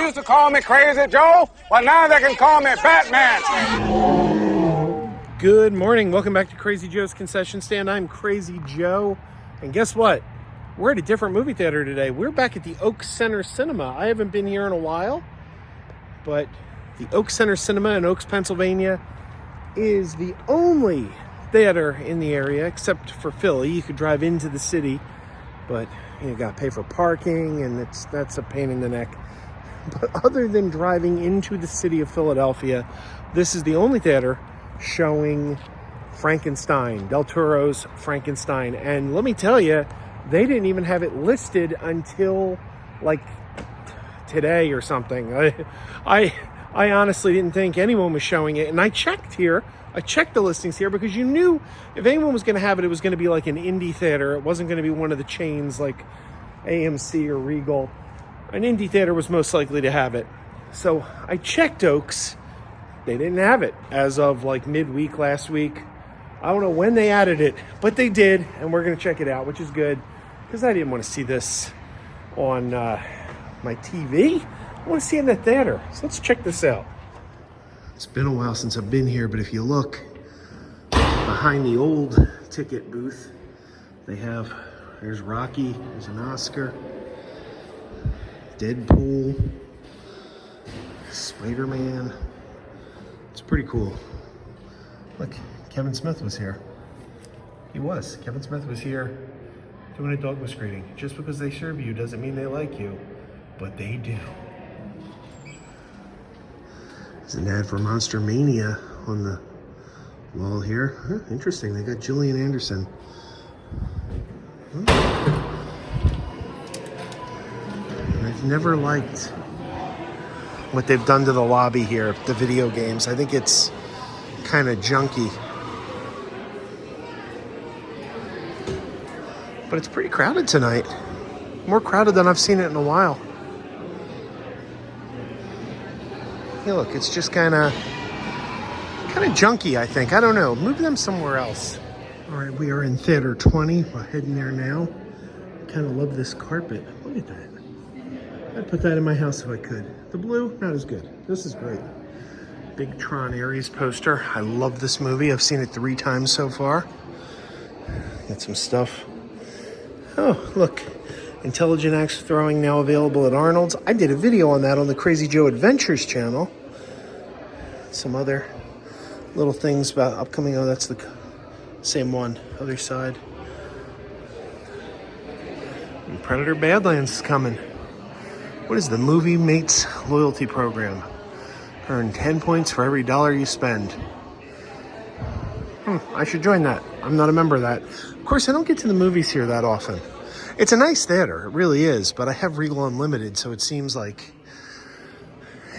used to call me Crazy Joe, but now they can call me Batman. Good morning. Welcome back to Crazy Joe's Concession Stand. I'm Crazy Joe. And guess what? We're at a different movie theater today. We're back at the Oak Center Cinema. I haven't been here in a while, but the Oak Center Cinema in Oaks, Pennsylvania is the only theater in the area, except for Philly. You could drive into the city, but you got to pay for parking, and that's a pain in the neck. But other than driving into the city of Philadelphia, this is the only theater showing Frankenstein, Del Toro's Frankenstein. And let me tell you, they didn't even have it listed until like today or something. I honestly didn't think anyone was showing it, and I checked the listings here because you knew if anyone was going to have it, it was going to be like an indie theater. It wasn't going to be one of the chains like AMC or Regal. An indie theater was most likely to have it. So I checked Oaks. They didn't have it as of like midweek last week. I don't know when they added it, but they did, and we're going to check it out, which is good because I didn't want to see this on my TV. I want to see it in the theater. So let's check this out. It's been a while since I've been here, but if you look behind the old ticket booth, there's Rocky, there's an Oscar, Deadpool, Spider-Man. It's pretty cool. Look, Kevin Smith was here. Kevin Smith was here doing a dogma screening. Just because they serve you doesn't mean they like you, but they do. There's an ad for Monster Mania on the wall here. Huh, interesting, they got Gillian Anderson. I've never liked what they've done to the lobby here, the video games. I think it's kind of junky. But it's pretty crowded tonight. More crowded than I've seen it in a while. Hey, look, it's just kind of junky, I think. I don't know. Move them somewhere else. All right, we are in Theater 20. We're heading there now. Kind of love this carpet. Look at that. I'd put that in my house if I could. The blue, not as good. This is great. Big Tron Ares poster. I love this movie. I've seen it 3 times so far. Got some stuff. Oh, look. Intelligent Axe Throwing now available at Arnold's. I did a video on that on the Crazy Joe Adventures channel. Some other little things about upcoming. Oh, that's the same one. Other side. And Predator Badlands is coming. What is the Movie Mates loyalty program? Earn 10 points for every $1 you spend. I should join that. I'm not a member of that. Of course, I don't get to the movies here that often. It's a nice theater, it really is, but I have Regal Unlimited, so it seems like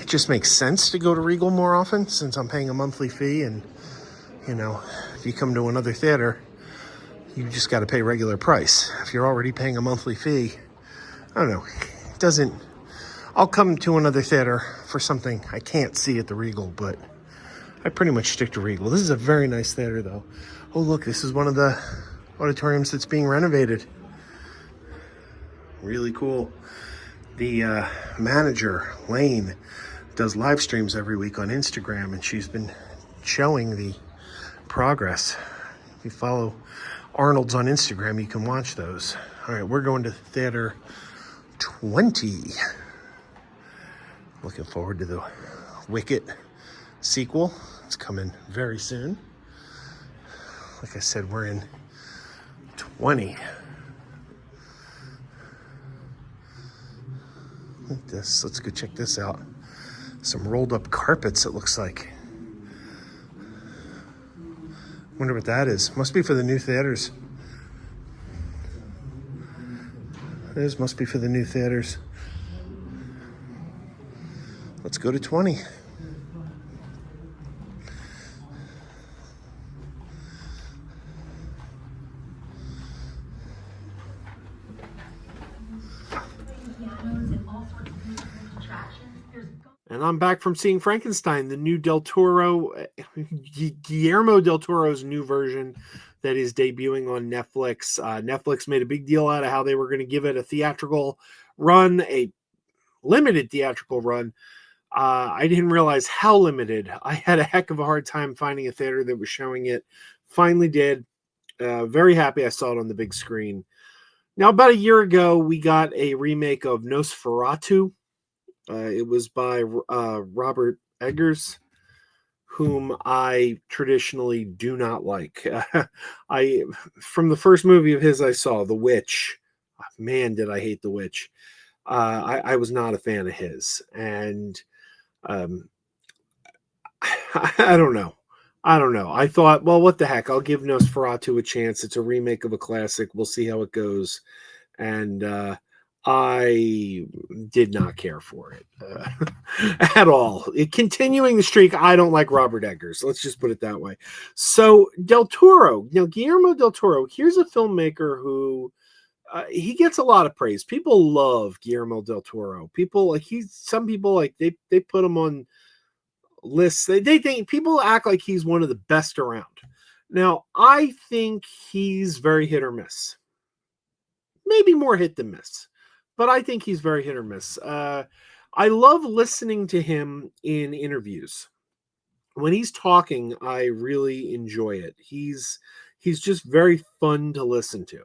it just makes sense to go to Regal more often since I'm paying a monthly fee, and, you know, if you come to another theater, you just got to pay regular price. If you're already paying a monthly fee, I don't know, it doesn't... I'll come to another theater for something I can't see at the Regal, but I pretty much stick to Regal. This is a very nice theater, though. Oh, look, this is one of the auditoriums that's being renovated. Really cool. The manager, Lane, does live streams every week on Instagram, and she's been showing the progress. If you follow Arnold's on Instagram, you can watch those. All right, we're going to Theater 20. Looking forward to the Wicket sequel. It's coming very soon. Like I said, we're in 20. Look at this. Let's go check this out. Some rolled up carpets, it looks like. Wonder what that is. Must be for the new theaters. This must be for the new theaters. Let's go to 20. And I'm back from seeing Frankenstein, the new Del Toro, Guillermo del Toro's new version that is debuting on Netflix. Netflix made a big deal out of how they were going to give it a theatrical run, a limited theatrical run. I didn't realize how limited. I had a heck of a hard time finding a theater that was showing it. Finally did. Very happy I saw it on the big screen. Now, about a year ago, we got a remake of Nosferatu. It was by Robert Eggers, whom I traditionally do not like. From the first movie of his I saw, The Witch, man, did I hate The Witch. I was not a fan of his, and I don't know. I thought, well, what the heck? I'll give Nosferatu a chance. It's a remake of a classic. We'll see how it goes. And I did not care for it at all. Continuing the streak, I don't like Robert Eggers. Let's just put it that way. So Del Toro, Guillermo Del Toro, here's a filmmaker who he gets a lot of praise. People love Guillermo Del Toro. Some people they put him on lists. They think people act like he's one of the best around. Now, I think he's very hit or miss. Maybe more hit than miss, but I think he's very hit or miss. I love listening to him in interviews. When he's talking, I really enjoy it. He's just very fun to listen to.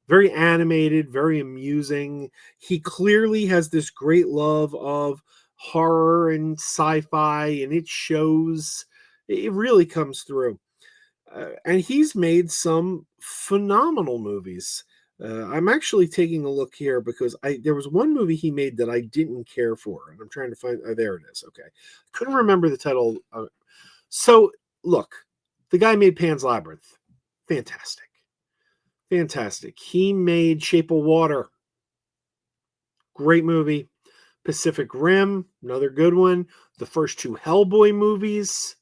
Very animated, very amusing. He clearly has this great love of horror and sci-fi, and it shows. It really comes through. And he's made some phenomenal movies. I'm actually taking a look here because there was one movie he made that I didn't care for, and I'm trying to find. Oh, there it is. Okay, couldn't remember the title. So look, the guy made Pan's Labyrinth. Fantastic. He made Shape of Water. Great movie. Pacific Rim, another good one. The first two Hellboy movies.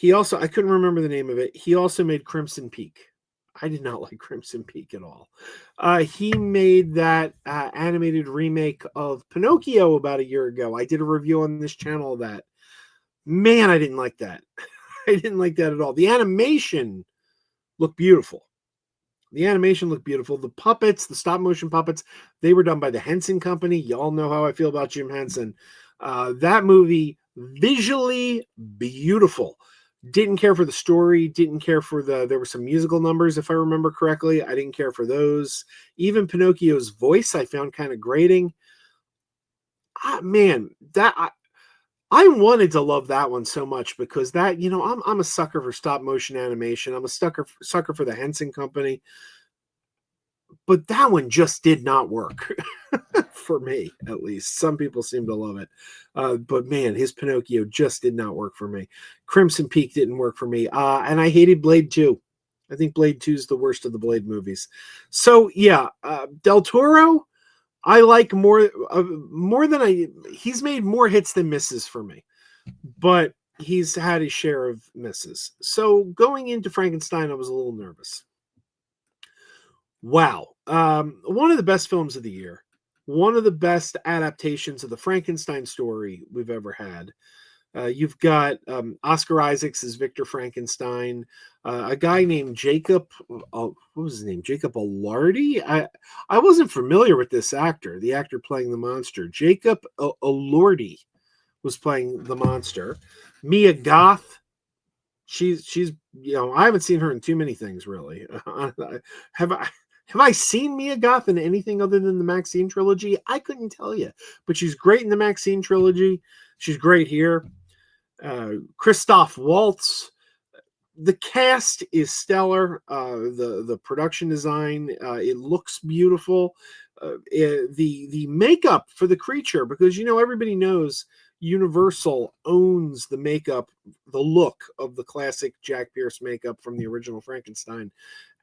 I couldn't remember the name of it. He also made Crimson Peak. I did not like Crimson Peak at all. He made that animated remake of Pinocchio about a year ago. I did a review on this channel of that. Man, I didn't like that. I didn't like that at all. The animation looked beautiful. The puppets, the stop motion puppets, they were done by the Henson Company. Y'all know how I feel about Jim Henson. That movie, visually beautiful. Didn't care for the story. Didn't care for there were some musical numbers, if I remember correctly. I didn't care for those. Even Pinocchio's voice, I found kind of grating. Man, I wanted to love that one so much because that, I'm a sucker for stop motion animation. I'm a sucker for the Henson Company. But that one just did not work for me, at least. Some people seem to love it. But man, his Pinocchio just did not work for me. Crimson Peak didn't work for me. And I hated Blade 2. I think Blade 2 is the worst of the Blade movies. So yeah, Del Toro, I like more than he's made more hits than misses for me, but he's had his share of misses. So going into Frankenstein, I was a little nervous. Wow. One of the best films of the year, one of the best adaptations of the Frankenstein story we've ever had. You've got Oscar Isaacs as Victor Frankenstein, a guy named Jacob, what was his name? Jacob Elordi? I wasn't familiar with this actor, the actor playing the monster. Jacob Elordi was playing the monster. Mia Goth, she's I haven't seen her in too many things, really. Have I seen Mia Goth in anything other than the Maxine trilogy? I couldn't tell you, but she's great in the Maxine trilogy. She's great here. Christoph Waltz. The cast is stellar. The production design, it looks beautiful. The makeup for the creature, because everybody knows Universal owns the makeup, the look of the classic Jack Pierce makeup from the original Frankenstein.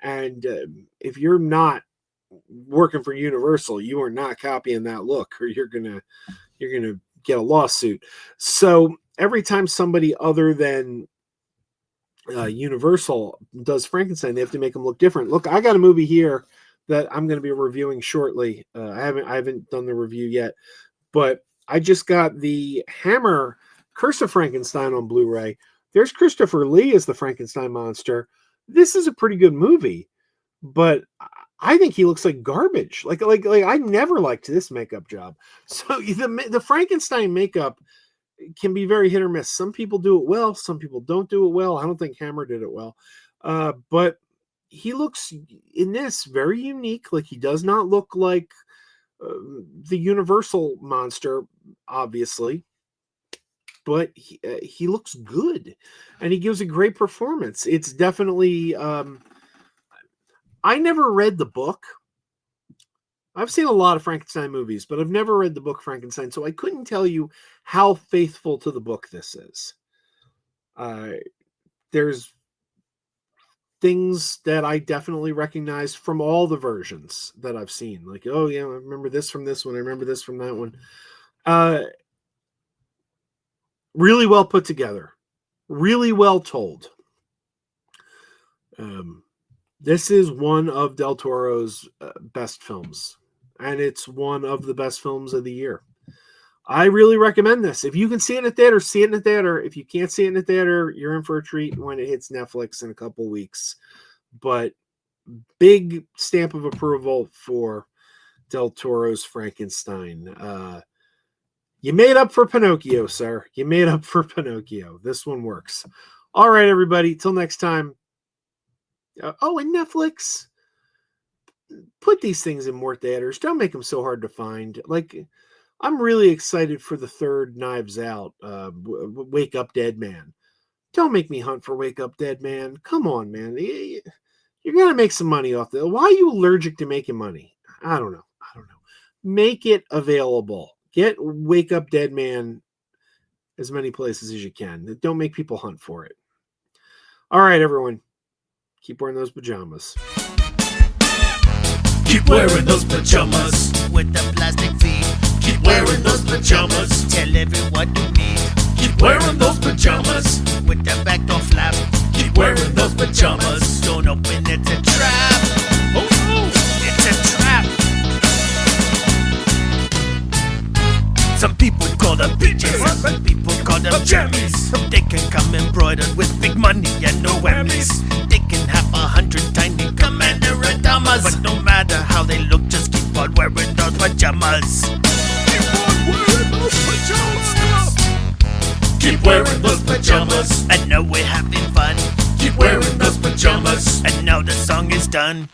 And if you're not working for Universal, you are not copying that look, or you're gonna get a lawsuit. So every time somebody other than Universal does Frankenstein, they have to make them look different. Look, I got a movie here that I'm going to be reviewing shortly. I haven't done the review yet, but I just got the Hammer Curse of Frankenstein on Blu-ray. There's Christopher Lee as the Frankenstein monster. This is a pretty good movie, but I think he looks like garbage. Like I never liked this makeup job. So the Frankenstein makeup can be very hit or miss. Some people do it well, some people don't do it well. I don't think Hammer did it well. But he looks in this very unique. Like he does not look like the Universal monster, obviously, but he looks good, and he gives a great performance. It's definitely. I never read the book. I've seen a lot of Frankenstein movies, but I've never read the book Frankenstein, so I couldn't tell you how faithful to the book this is. There's things that I definitely recognize from all the versions that I've seen. Like, oh yeah, I remember this from this one. I remember this from that one. Really well put together. Really well told. This is one of Del Toro's best films. And it's one of the best films of the year. I really recommend this. If you can see it in the theater, see it in the theater. If you can't see it in the theater, you're in for a treat when it hits Netflix in a couple weeks. But big stamp of approval for Del Toro's Frankenstein. You made up for Pinocchio, sir. You made up for Pinocchio. This one works. All right, everybody. Till next time. And Netflix. Put these things in more theaters. Don't make them so hard to find. Like, I'm really excited for the third Knives Out, Wake Up Dead Man. Don't make me hunt for Wake Up Dead Man. Come on, man. You're going to make some money off that. Why are you allergic to making money? I don't know. Make it available. Get Wake Up Dead Man as many places as you can. Don't make people hunt for it. All right, everyone. Keep wearing those pajamas. Keep wearing those pajamas with the plastic feet. Keep wearing those pajamas. Tell everyone you meet. Keep wearing those pajamas with the back door flap. Keep wearing those pajamas. Don't open, it's a trap. Oh no, it's a trap. Some people call them PJs, some people call them jammies. They can come embroidered with big money and no whammies. They can have 100 tiny commander adamas, but no matter how they look, just keep on wearing those pajamas. Keep on wearing those pajamas. Keep wearing those pajamas. And now we're having fun. Keep wearing those pajamas. And now the song is done.